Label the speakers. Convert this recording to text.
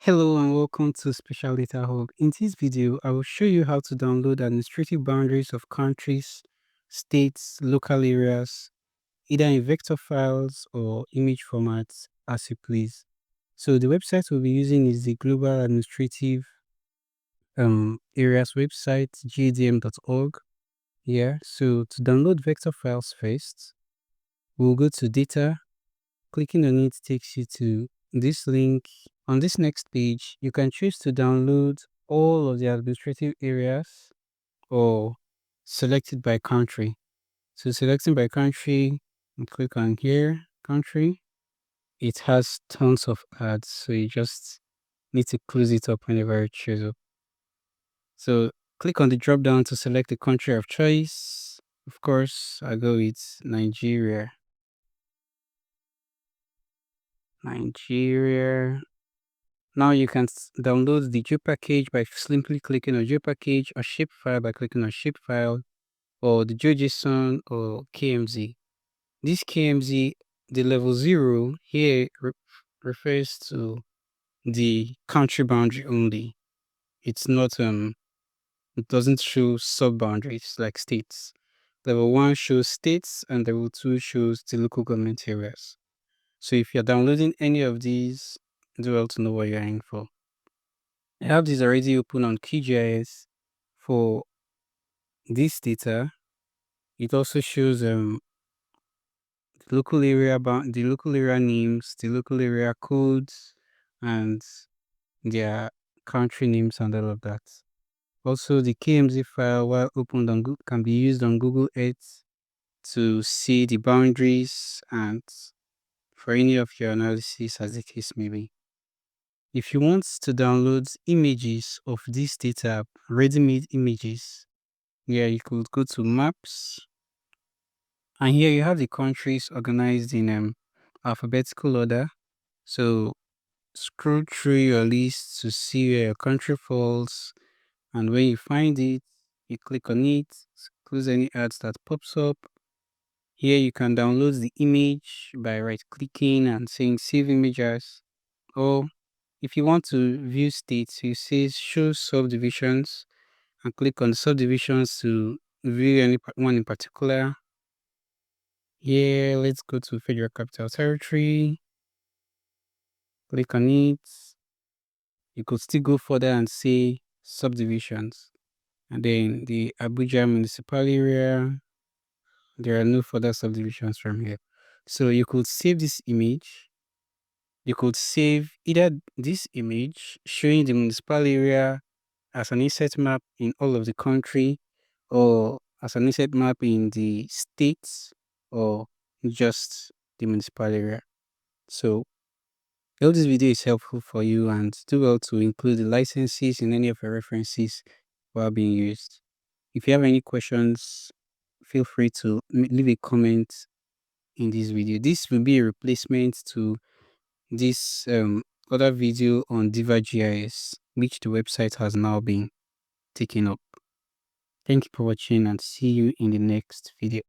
Speaker 1: Hello and welcome to Spatial Data Hub. In this video, I will show you how to download administrative boundaries of countries, states, local areas, either in vector files or image formats as you please. So the website we'll be using is the Global Administrative Areas website, gadm.org. Yeah, so to download vector files first, we'll go to data. Clicking on it takes you to this link. On this next page, you can choose to download all of the administrative areas or select it by country. So selecting by country, you click on here, country. It has tons of ads, so you just need to close it up whenever you choose it. So click on the drop down to select the country of choice. Of course, I go with Nigeria. Now you can download the zip package by simply clicking on zip package, or shapefile by clicking on shapefile, or the JSON or KMZ. This KMZ, the level 0 here refers to the country boundary only. It's not it doesn't show sub boundaries like states. Level 1 shows states and level 2 shows the local government areas. So if you're downloading any of these, do well to know what you're in for. I have this already open on QGIS for this data. It also shows the local area names, the local area codes, and their country names and all of that. Also, the KMZ file, while opened on Google, can be used on Google Earth to see the boundaries and for any of your analysis as the case may be. If you want to download images of this data, ready-made images, yeah, you could go to maps, and here you have the countries organized in alphabetical order. So scroll through your list to see where your country falls, and when you find it, you click on it, close any ads that pops up. Here you can download the image by right clicking and saying save image as, or if you want to view states, you say show subdivisions and click on subdivisions to view any one in particular. Here, let's go to Federal Capital Territory. Click on it. You could still go further and say subdivisions. And then the Abuja municipal area, there are no further subdivisions from here. So you could save this image. You could save either this image showing the municipal area as an inset map in all of the country, or as an inset map in the states, or just the municipal area. So I hope this video is helpful for you, and do well to include the licenses in any of your references while being used. If you have any questions, feel free to leave a comment in this video. This will be a replacement to this other video on Diva GIS, which the website has now been taken up. Thank you for watching, and see you in the next video.